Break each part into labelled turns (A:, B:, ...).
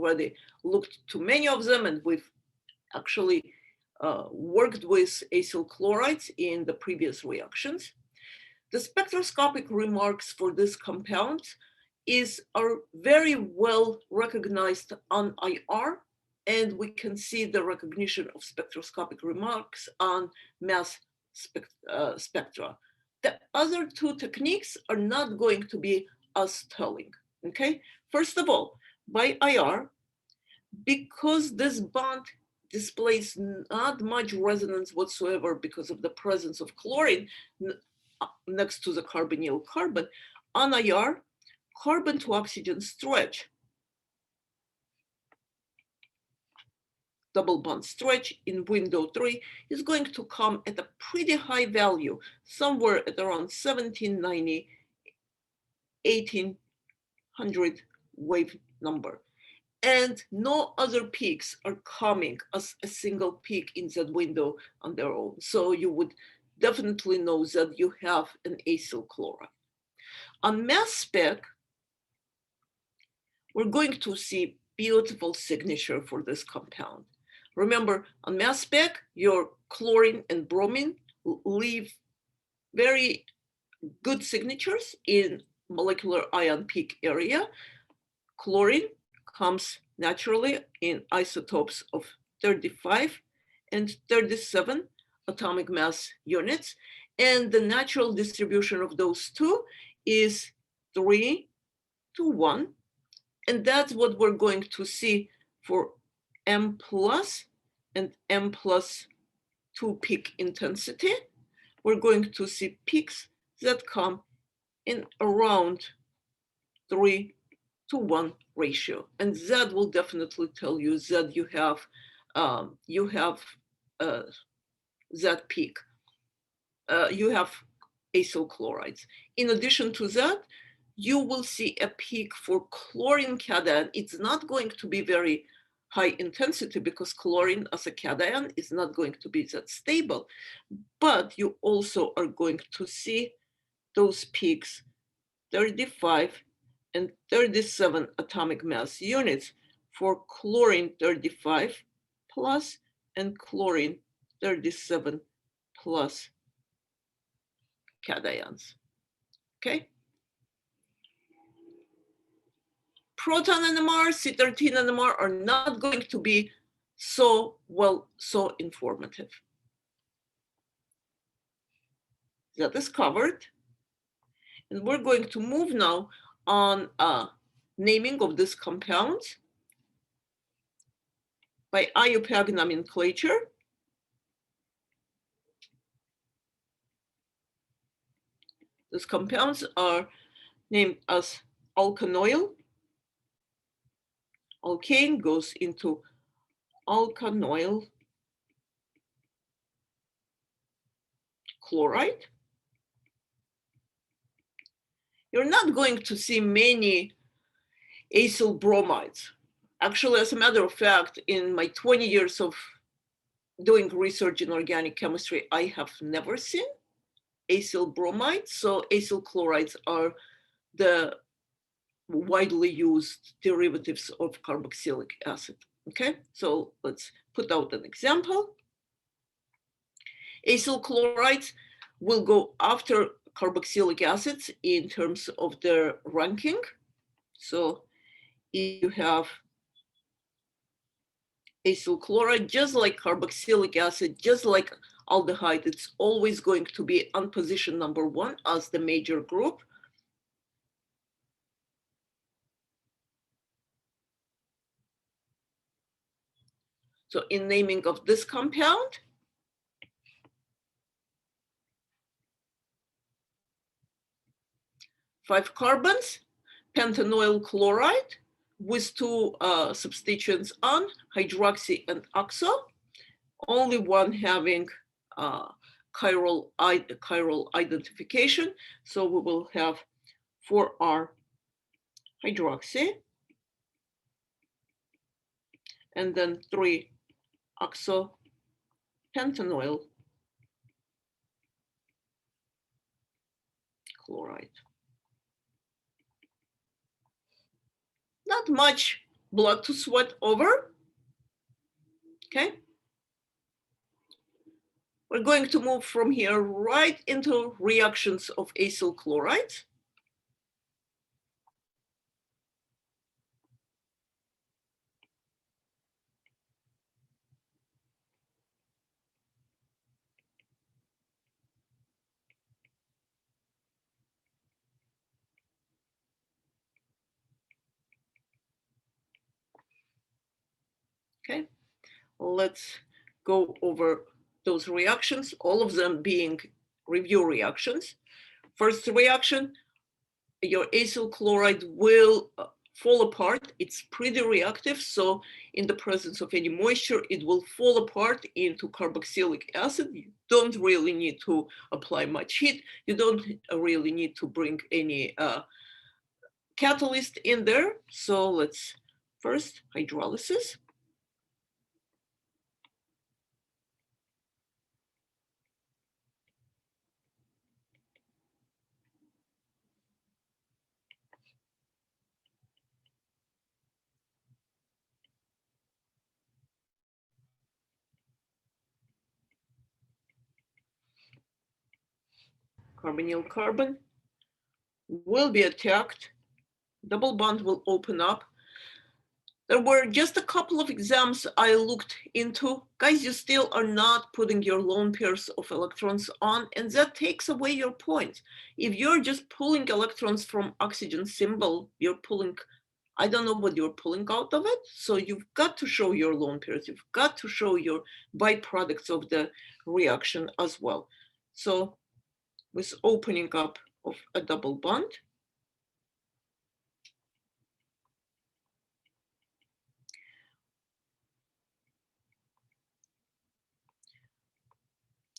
A: already looked to many of them, and we've actually worked with acyl chlorides in the previous reactions. The spectroscopic remarks for this compound are very well recognized on IR, and we can see the recognition of spectroscopic remarks on mass spectra. The other two techniques are not going to be as telling, okay? First of all, by IR, because this bond displays not much resonance whatsoever because of the presence of chlorine next to the carbonyl carbon, on IR, carbon to oxygen stretch, double bond stretch in window 3 is going to come at a pretty high value, somewhere at around 1790, 1800 wave number. And no other peaks are coming as a single peak in that window on their own. So you would definitely know that you have an acyl chloride. On mass spec, we're going to see beautiful signature for this compound. Remember, on mass spec, your chlorine and bromine leave very good signatures in molecular ion peak area. Chlorine comes naturally in isotopes of 35 and 37 atomic mass units. And the natural distribution of those two is 3 to 1. And that's what we're going to see for M plus and M plus 2 peak intensity. We're going to see peaks that come in around 3 to 1 ratio. And that will definitely tell you that you have that peak. You have acyl chlorides. In addition to that, you will see a peak for chlorine cation. It's not going to be very high intensity because chlorine as a cation is not going to be that stable, but you also are going to see those peaks, 35 and 37 atomic mass units for chlorine 35 plus and chlorine 37 plus cations, okay? Proton NMR, C13 NMR are not going to be so informative. That is covered. And we're going to move now on naming of this compound by IUPAC nomenclature. These compounds are named as alkanoyl. Alkane goes into alkanoyl chloride. You're not going to see many acyl bromides. Actually, as a matter of fact, in my 20 years of doing research in organic chemistry, I have never seen acyl bromides. So acyl chlorides are the widely used derivatives of carboxylic acid. Okay, so let's put out an example. Acyl chlorides will go after carboxylic acids in terms of their ranking. So if you have acyl chloride, just like carboxylic acid, just like aldehyde, it's always going to be on position number 1 as the major group. So in naming of this compound, five carbons, pentanoyl chloride with 2 substituents on, hydroxy and oxo, only one having chiral identification. So we will have 4R hydroxy and then 3 oxopentanoyl chloride. Not much blood to sweat over. Okay. We're going to move from here right into reactions of acyl chlorides. Okay, let's go over those reactions, all of them being review reactions. First reaction, your acyl chloride will fall apart. It's pretty reactive, so in the presence of any moisture, it will fall apart into carboxylic acid. You don't really need to apply much heat. You don't really need to bring any catalyst in there. So let's first hydrolysis. Carbonyl carbon will be attacked. Double bond will open up. There were just a couple of exams I looked into. Guys, you still are not putting your lone pairs of electrons on, and that takes away your point. If you're just pulling electrons from oxygen symbol, you're pulling, I don't know what you're pulling out of it. So you've got to show your lone pairs. You've got to show your byproducts of the reaction as well. So with opening up of a double bond,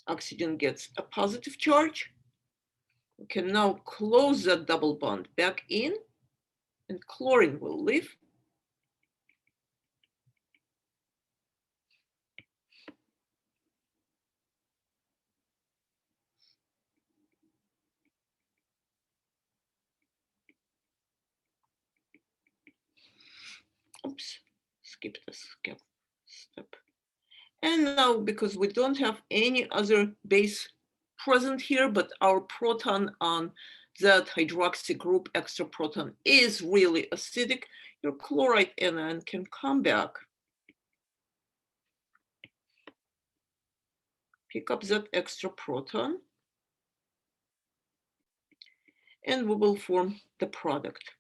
A: oxygen gets a positive charge. We can now close that double bond back in, and chlorine will leave. Oops, skip this step. And now, because we don't have any other base present here, but our proton on that hydroxy group, extra proton, is really acidic, your chloride anion can come back, pick up that extra proton, and we will form the product.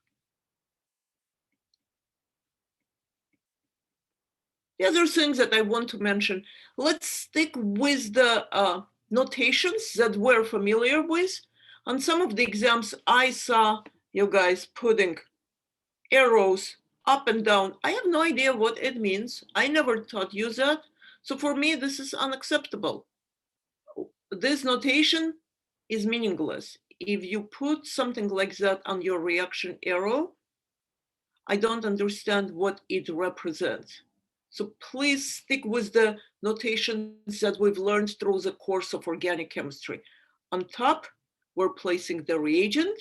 A: The other thing that I want to mention, let's stick with the notations that we're familiar with. On some of the exams, I saw you guys putting arrows up and down. I have no idea what it means. I never taught you that. So for me, this is unacceptable. This notation is meaningless. If you put something like that on your reaction arrow, I don't understand what it represents. So please stick with the notations that we've learned through the course of organic chemistry. On top, we're placing the reagent.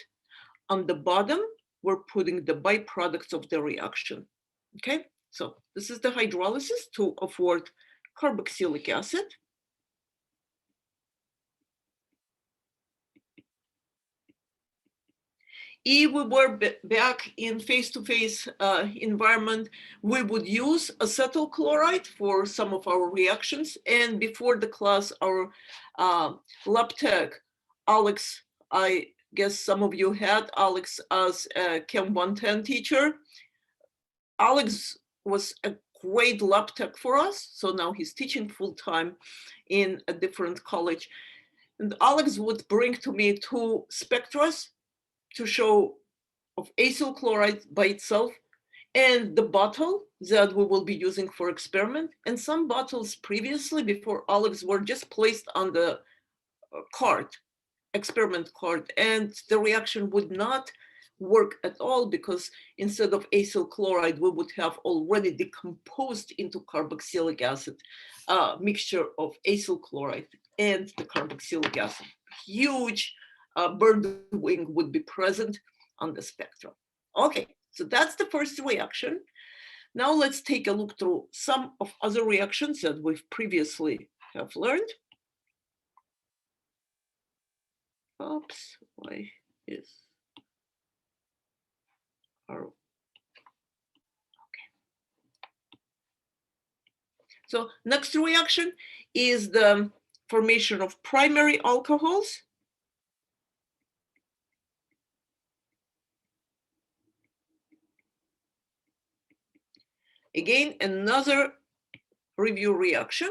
A: On the bottom, we're putting the byproducts of the reaction. Okay, so this is the hydrolysis to afford carboxylic acid. If we were back in face-to-face environment, we would use acetyl chloride for some of our reactions. And before the class, our lab tech, Alex, I guess some of you had Alex as a Chem 110 teacher. Alex was a great lab tech for us. So now he's teaching full-time in a different college. And Alex would bring to me two spectras to show of acyl chloride by itself and the bottle that we will be using for experiment. And some bottles previously, before Alex, were just placed on the card, experiment card, and the reaction would not work at all because instead of acyl chloride, we would have already decomposed into carboxylic acid mixture of acyl chloride and the carboxylic acid. Huge bird wing would be present on the spectrum. Okay, so that's the first reaction. Now let's take a look through some of other reactions that we've previously have learned. Oops, why is our okay. So next reaction is the formation of primary alcohols. Again, another review reaction.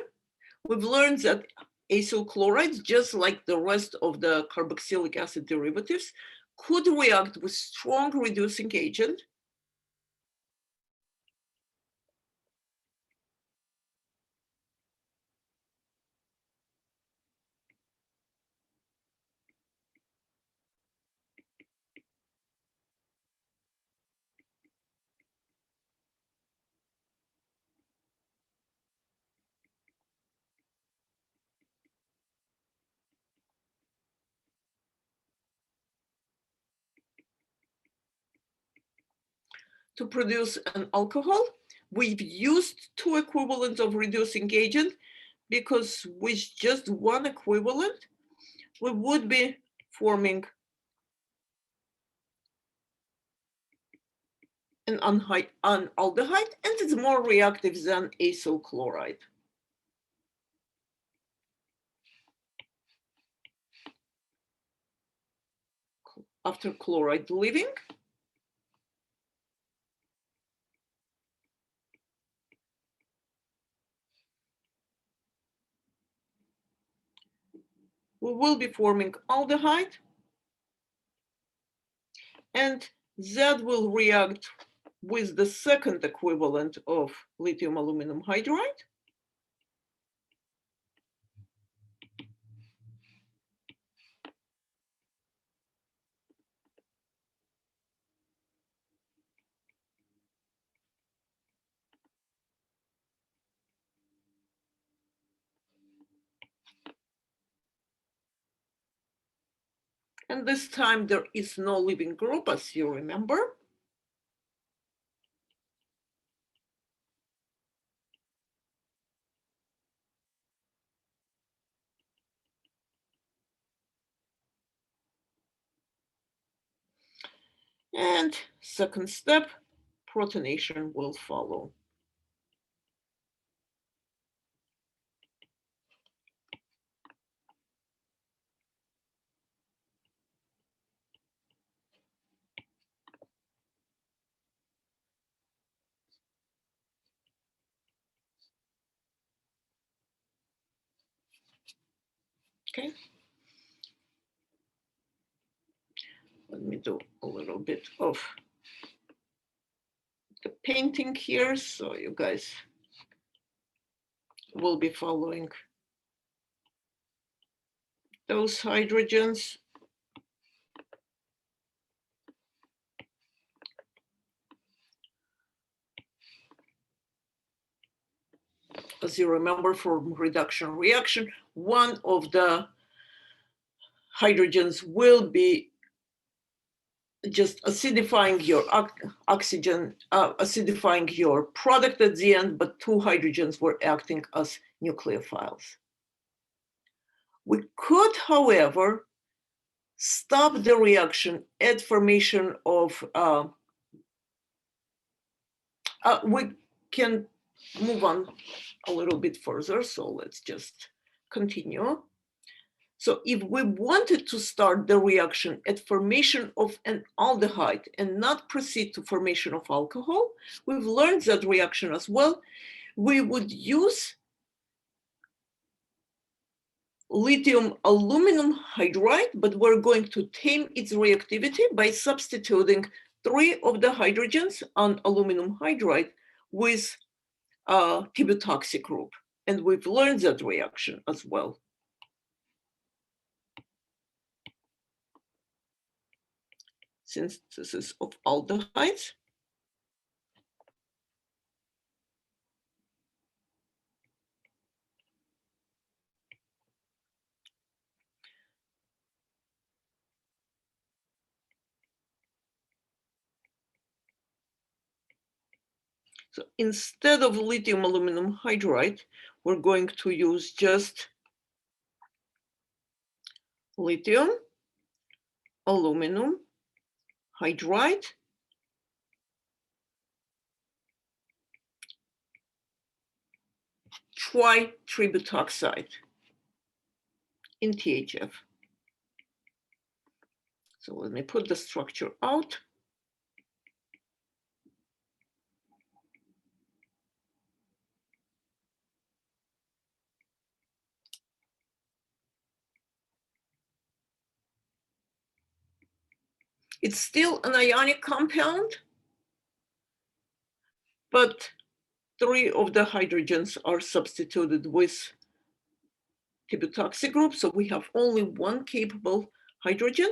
A: We've learned that acyl chlorides, just like the rest of the carboxylic acid derivatives, could react with strong reducing agent. To produce an alcohol, we've used two equivalents of reducing agent because with just one equivalent, we would be forming an aldehyde, and it's more reactive than acyl chloride. After chloride leaving, we will be forming aldehyde, and that will react with the second equivalent of lithium aluminum hydride. And this time there is no leaving group, as you remember. And second step, protonation will follow. Okay. Let me do a little bit of the painting here, so you guys will be following those hydrogens. As you remember from reduction reaction, one of the hydrogens will be just acidifying your oxygen, acidifying your product at the end, but two hydrogens were acting as nucleophiles. We could, however, stop the reaction at formation of, we can move on a little bit further, so let's just continue. So if we wanted to start the reaction at formation of an aldehyde and not proceed to formation of alcohol, we've learned that reaction as well. We would use lithium aluminum hydride, but we're going to tame its reactivity by substituting 3 of the hydrogens on aluminum hydride with a tibutoxic group. And we've learned that reaction as well. Synthesis of aldehydes. So instead of lithium aluminum hydride, we're going to use just lithium aluminum hydride tributoxide in THF. So let me put the structure out. It's still an ionic compound, but 3 of the hydrogens are substituted with tributoxy group, so we have only 1 capable hydrogen.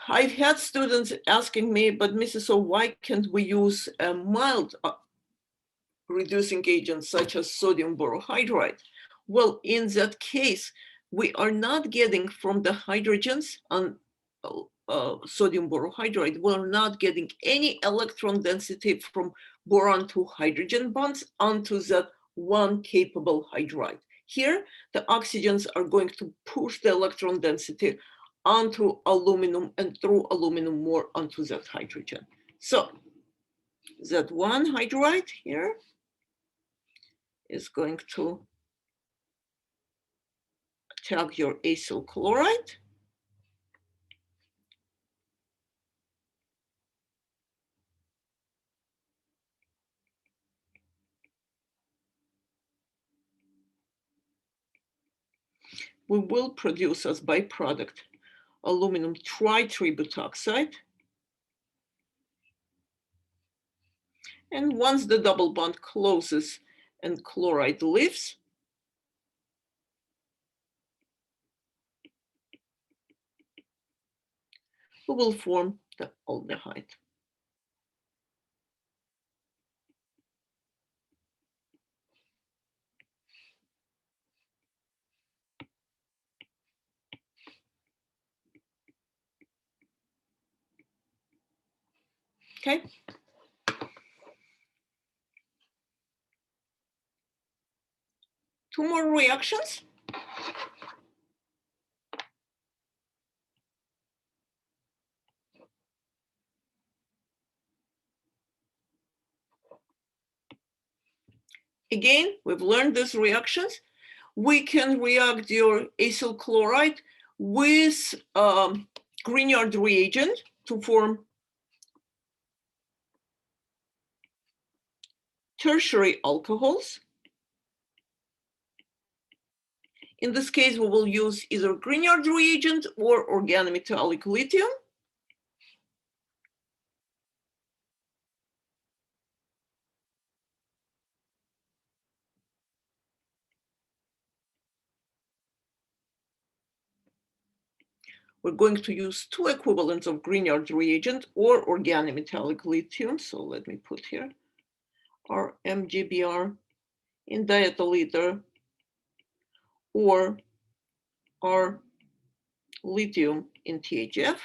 A: I've had students asking me, but Mrs. So why can't we use a mild reducing agent such as sodium borohydride? Well, in that case, we are not getting from the hydrogens on sodium borohydride, we're not getting any electron density from boron to hydrogen bonds onto that 1 capable hydride. Here, the oxygens are going to push the electron density onto aluminum and through aluminum more onto that hydrogen. So that 1 hydride here is going to attack your acyl chloride. We will produce as byproduct aluminum tributoxide. And once the double bond closes and chloride leaves, we will form the aldehyde. Okay. Two more reactions. Again, we've learned these reactions. We can react your acyl chloride with Grignard reagent to form tertiary alcohols. In this case, we will use either Grignard reagent or organometallic lithium. We're going to use 2 equivalents of Grignard reagent or organometallic lithium. So let me put here our MGBr in dietoliter or our lithium in THF.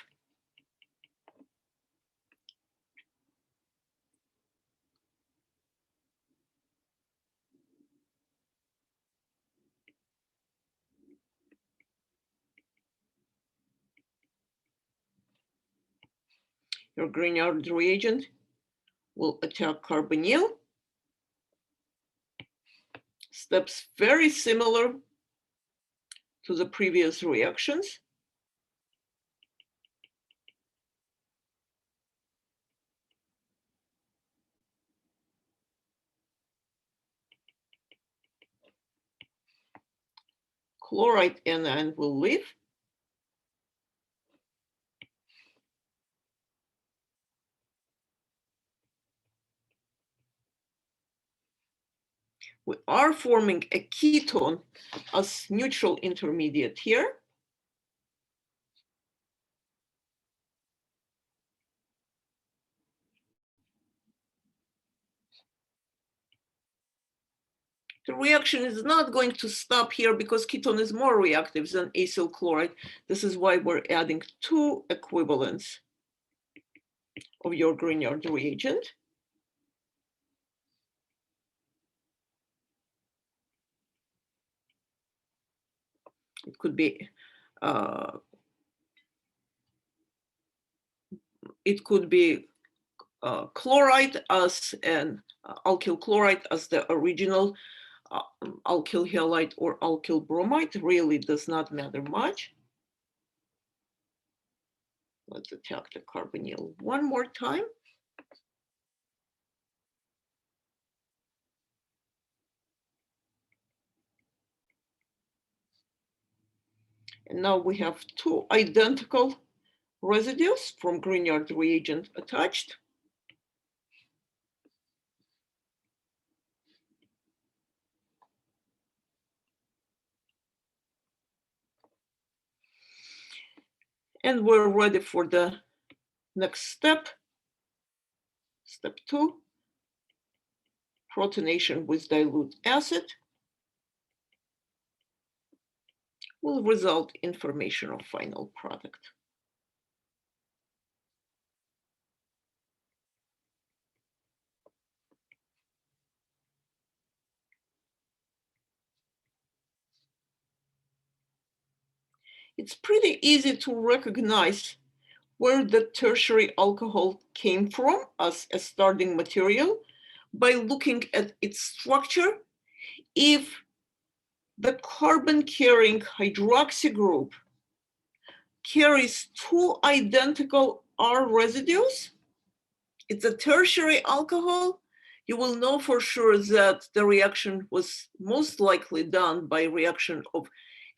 A: Your Grignard reagent will attack carbonyl. Steps very similar to the previous reactions. Chloride anion will leave. We are forming a ketone as neutral intermediate here. The reaction is not going to stop here because ketone is more reactive than acyl chloride. This is why we're adding 2 equivalents of your Grignard reagent. It could be chloride as an alkyl chloride as the original alkyl halide or alkyl bromide. Really does not matter much. Let's attack the carbonyl one more time. And now we have two identical residues from Grignard reagent attached. And we're ready for the next step. Step 2, protonation with dilute acid will result in formation of final product. It's pretty easy to recognize where the tertiary alcohol came from as a starting material by looking at its structure. If the carbon-carrying hydroxy group carries two identical R residues, it's a tertiary alcohol, you will know for sure that the reaction was most likely done by reaction of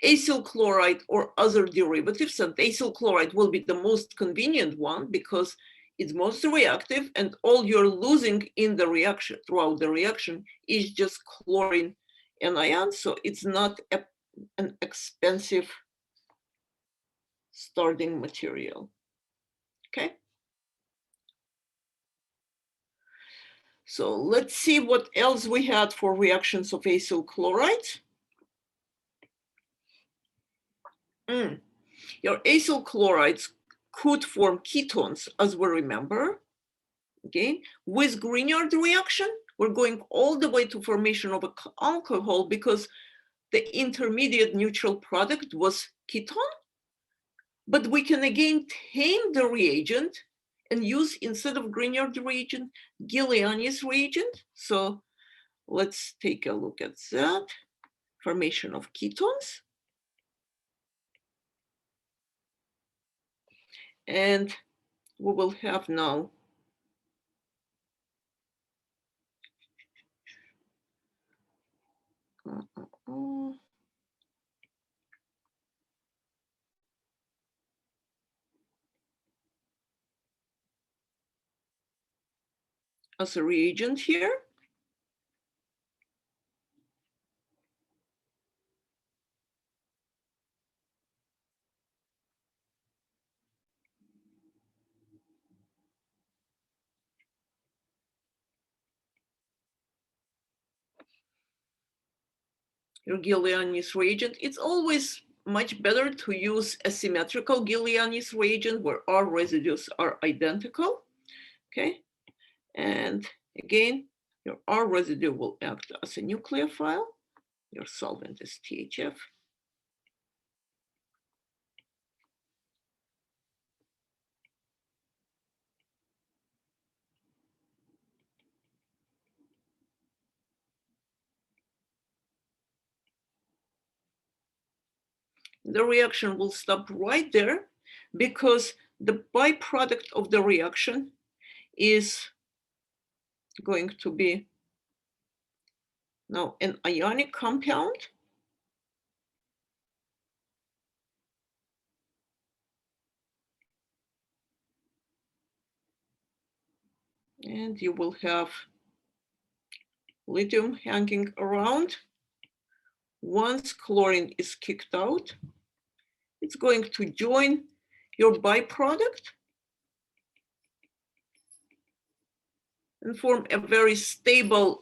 A: acyl chloride or other derivatives, and acyl chloride will be the most convenient one because it's most reactive, and all you're losing in the reaction throughout the reaction is just chlorine anion, so it's not an expensive starting material. Okay. So let's see what else we had for reactions of acyl chlorides. Your acyl chlorides could form ketones, as we remember. Okay, with Grignard reaction, we're going all the way to formation of an alcohol because the intermediate neutral product was ketone. But we can again tame the reagent and use, instead of Grignard reagent, Giuliani's reagent. So let's take a look at that. Formation of ketones. And we will have now as a reagent here. Your Giuliani's reagent. It's always much better to use a symmetrical Giuliani's reagent where our residues are identical. Okay, and again, your R residue will act as a nucleophile. Your solvent is THF. The reaction will stop right there because the byproduct of the reaction is going to be now an ionic compound. And you will have lithium hanging around. Once chlorine is kicked out, it's going to join your byproduct and form a very stable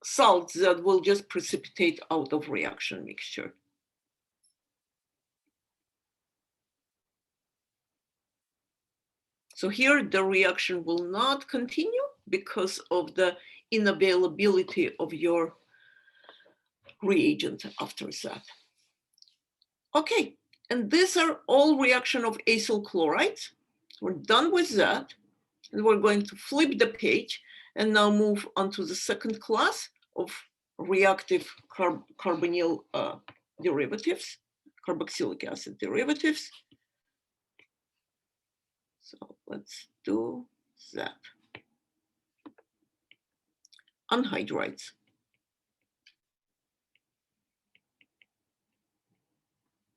A: salt that will just precipitate out of reaction mixture. So here the reaction will not continue because of the inavailability of your reagent after that. Okay, and these are all reaction of acyl chlorides. We're done with that. And we're going to flip the page and now move on to the second class of reactive carbonyl derivatives, carboxylic acid derivatives. So let's do that. Anhydrides.